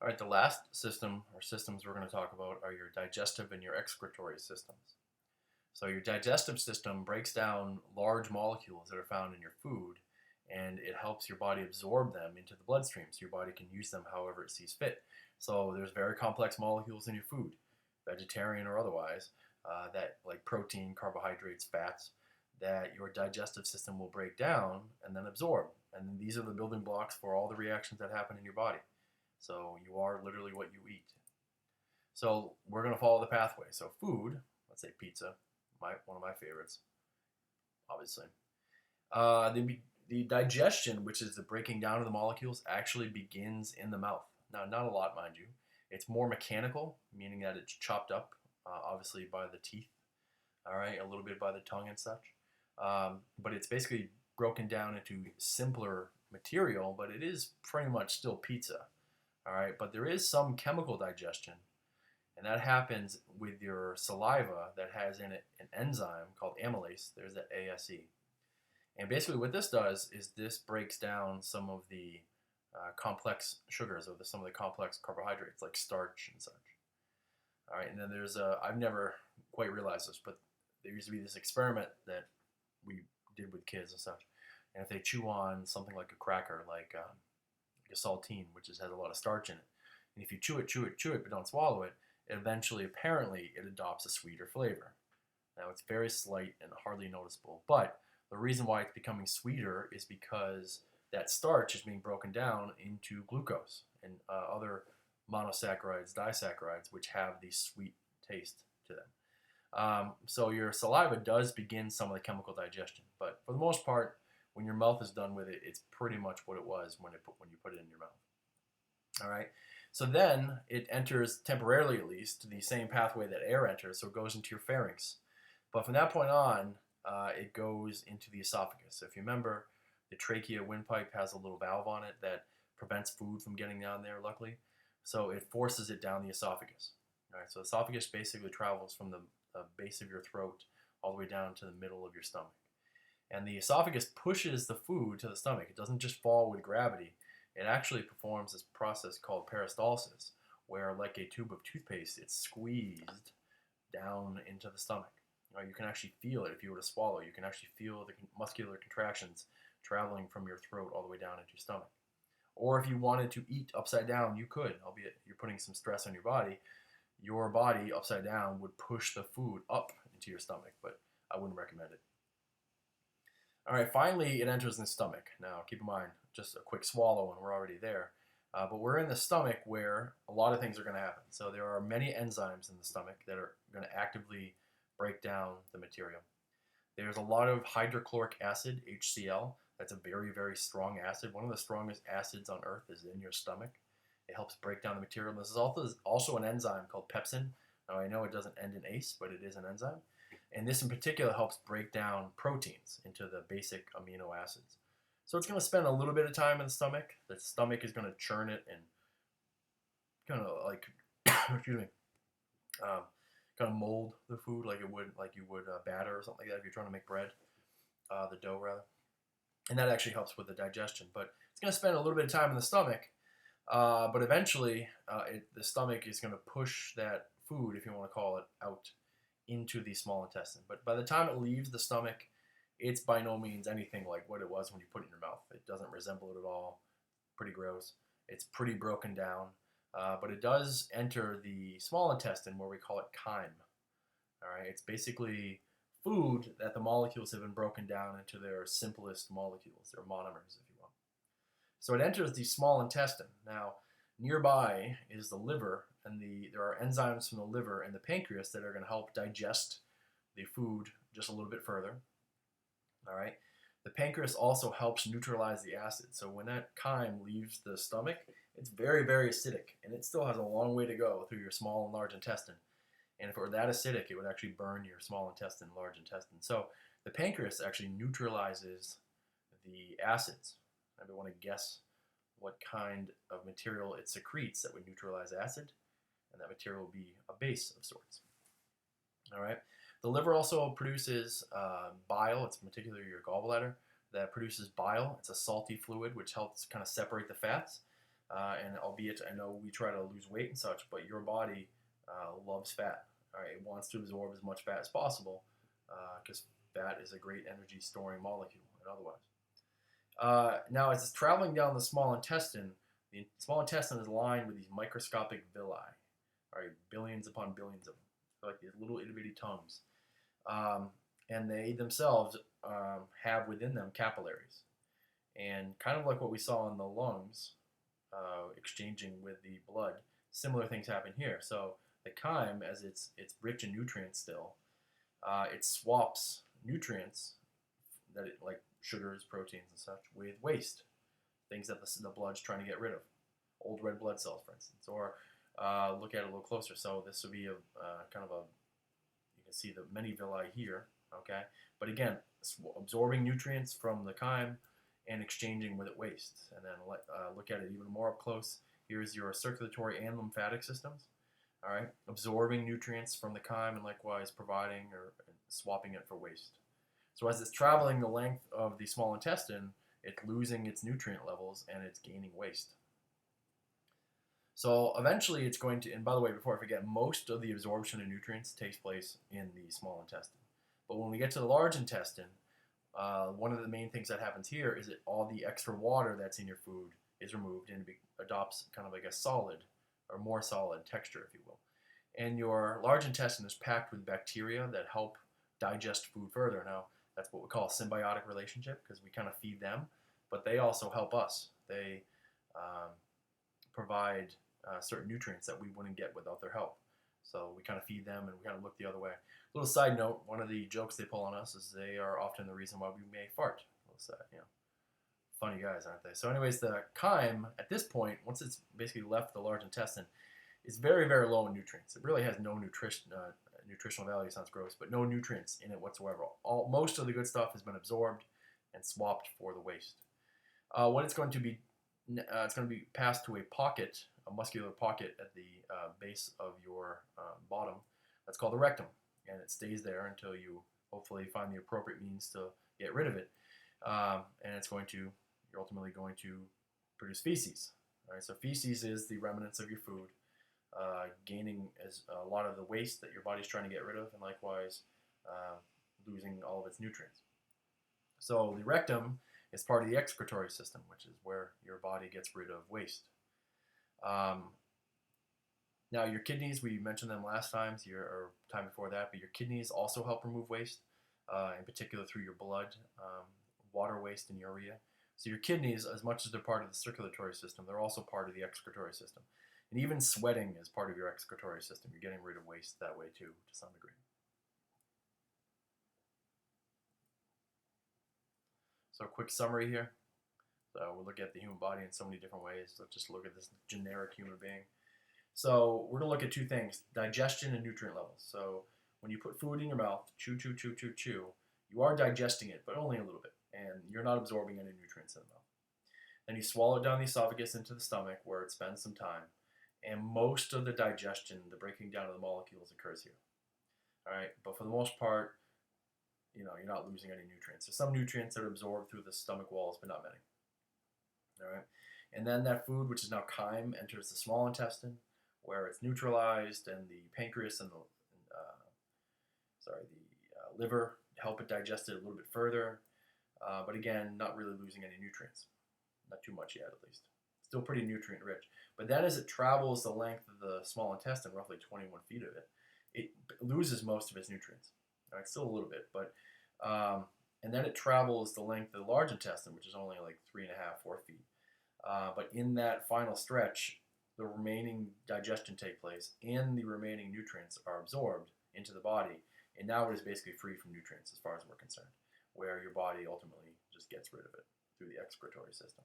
All right, the last system or systems we're going to talk about are your digestive and your excretory systems. So your digestive system breaks down large molecules that are found in your food, and it helps your body absorb them into the bloodstream so your body can use them however it sees fit. So there's very complex molecules in your food, vegetarian or otherwise, that like protein, carbohydrates, fats, that your digestive system will break down and then absorb. And these are the building blocks for all the reactions that happen in your body. So you are literally what you eat. So we're going to follow the pathway. So food, let's say pizza, one of my favorites, obviously. The digestion, which is the breaking down of the molecules, actually begins in the mouth. Now, not a lot, mind you. It's more mechanical, meaning that it's chopped up, obviously by the teeth, all right, a little bit by the tongue and such. But it's basically broken down into simpler material, but it is pretty much still pizza, all right. But there is some chemical digestion, and that happens with your saliva that has in it an enzyme called amylase. There's that ASE. And basically what this does is this breaks down some of the complex sugars or some of the complex carbohydrates like starch and such. All right, and then I've never quite realized this, but there used to be this experiment that we did with kids and such. And if they chew on something like a cracker, like a saltine, which has a lot of starch in it, and if you chew it, but don't swallow it, eventually, apparently, it adopts a sweeter flavor. Now, it's very slight and hardly noticeable, but the reason why it's becoming sweeter is because that starch is being broken down into glucose and other monosaccharides, disaccharides, which have the sweet taste to them. So your saliva does begin some of the chemical digestion, but for the most part, when your mouth is done with it, it's pretty much what it was when you put it in your mouth. All right. So then it enters, temporarily at least, the same pathway that air enters, so it goes into your pharynx. But from that point on, it goes into the esophagus. So if you remember, the trachea windpipe has a little valve on it that prevents food from getting down there, luckily. So it forces it down the esophagus. All right, so esophagus basically travels from the base of your throat all the way down to the middle of your stomach. And the esophagus pushes the food to the stomach. It doesn't just fall with gravity. It actually performs this process called peristalsis, where like a tube of toothpaste, it's squeezed down into the stomach. Right? You can actually feel it if you were to swallow. You can actually feel the muscular contractions traveling from your throat all the way down into your stomach. Or if you wanted to eat upside down, you could, albeit you're putting some stress on your body. Your body upside down would push the food up into your stomach, but I wouldn't recommend it. All right, finally, it enters in the stomach. Now, keep in mind, just a quick swallow and we're already there. But we're in the stomach where a lot of things are going to happen. So there are many enzymes in the stomach that are going to actively break down the material. There's a lot of hydrochloric acid, HCl. That's a very, very strong acid. One of the strongest acids on earth is in your stomach. It helps break down the material. This is also an enzyme called pepsin. Now, I know it doesn't end in ACE, but it is an enzyme. And this in particular helps break down proteins into the basic amino acids. So it's going to spend a little bit of time in the stomach. The stomach is going to churn it and kind of like, excuse me, kind of mold the food like you would batter or something like that if you're trying to make bread, the dough rather. And that actually helps with the digestion. But it's going to spend a little bit of time in the stomach. But eventually, the stomach is going to push that food, if you want to call it, out into the small intestine. But by the time it leaves the stomach, it's by no means anything like what it was when you put it in your mouth. It doesn't resemble it at all. Pretty gross. It's pretty broken down. But it does enter the small intestine where we call it chyme. All right, it's basically food that the molecules have been broken down into their simplest molecules, their monomers, if you will. So it enters the small intestine. Now, nearby is the liver, and there are enzymes from the liver and the pancreas that are going to help digest the food just a little bit further. All right. The pancreas also helps neutralize the acid. So when that chyme leaves the stomach, it's very, very acidic, and it still has a long way to go through your small and large intestine. And if it were that acidic, it would actually burn your small intestine, large intestine. So the pancreas actually neutralizes the acids. Maybe want to guess what kind of material it secretes that would neutralize acid, and that material will be a base of sorts. All right. The liver also produces bile. It's particularly your gallbladder that produces bile. It's a salty fluid which helps kind of separate the fats. And albeit I know we try to lose weight and such, but your body loves fat. All right, it wants to absorb as much fat as possible because fat is a great energy storing molecule and otherwise. Now, as it's traveling down the small intestine is lined with these microscopic villi, all right, billions upon billions of them. They're like these little itty bitty tongues. And they themselves have within them capillaries. And kind of like what we saw in the lungs, exchanging with the blood, similar things happen here. So the chyme, as it's rich in nutrients still, it swaps nutrients that it like sugars, proteins, and such with waste, things that the blood's trying to get rid of, old red blood cells, for instance. Or look at it a little closer. So this would be a kind of a, you can see the many villi here, okay? But again, absorbing nutrients from the chyme and exchanging with it waste. And then look at it even more up close. Here's your circulatory and lymphatic systems, all right? Absorbing nutrients from the chyme and likewise providing or swapping it for waste. So as it's traveling the length of the small intestine, it's losing its nutrient levels and it's gaining waste. So eventually it's going to, and by the way, before I forget, most of the absorption of nutrients takes place in the small intestine. But when we get to the large intestine, one of the main things that happens here is that all the extra water that's in your food is removed and it adopts kind of like a solid or more solid texture, if you will. And your large intestine is packed with bacteria that help digest food further. Now, that's what we call a symbiotic relationship because we kind of feed them, but they also help us. They provide certain nutrients that we wouldn't get without their help. So we kind of feed them and we kind of look the other way. Little side note, one of the jokes they pull on us is they are often the reason why we may fart. Funny guys, aren't they? So anyways, the chyme, at this point, once it's basically left the large intestine, is very, very low in nutrients. It really has no nutritional value, sounds gross, but no nutrients in it whatsoever. Most of the good stuff has been absorbed and swapped for the waste. What it's going to be passed to a pocket, a muscular pocket at the base of your bottom. That's called the rectum, and it stays there until you hopefully find the appropriate means to get rid of it. And you're ultimately going to produce feces. All right, so feces is the remnants of your food, gaining as a lot of the waste that your body's trying to get rid of, and likewise losing all of its nutrients. So the rectum is part of the excretory system, which is where your body gets rid of waste. Now your kidneys, we mentioned them last time, or time before that, but your kidneys also help remove waste, in particular through your blood, water waste and urea. So your kidneys, as much as they're part of the circulatory system, they're also part of the excretory system. And even sweating is part of your excretory system. You're getting rid of waste that way too, to some degree. So a quick summary here. So we'll look at the human body in so many different ways. Let's just look at this generic human being. So we're going to look at two things, digestion and nutrient levels. So when you put food in your mouth, chew, you are digesting it, but only a little bit. And you're not absorbing any nutrients in the mouth. Then you swallow it down the esophagus into the stomach where it spends some time. And most of the digestion, the breaking down of the molecules occurs here. All right, but for the most part, you're not losing any nutrients. There's some nutrients that are absorbed through the stomach walls, but not many. All right, and then that food, which is now chyme, enters the small intestine, where it's neutralized, and the pancreas and the liver help it digest it a little bit further. But again, not really losing any nutrients. Not too much yet, at least. Still pretty nutrient rich. But then as it travels the length of the small intestine, roughly 21 feet of it, it loses most of its nutrients. All right, still a little bit, but and then it travels the length of the large intestine, which is only like 3.5, 4 feet. But in that final stretch, the remaining digestion takes place, and the remaining nutrients are absorbed into the body, and now it is basically free from nutrients as far as we're concerned, where your body ultimately just gets rid of it through the excretory system.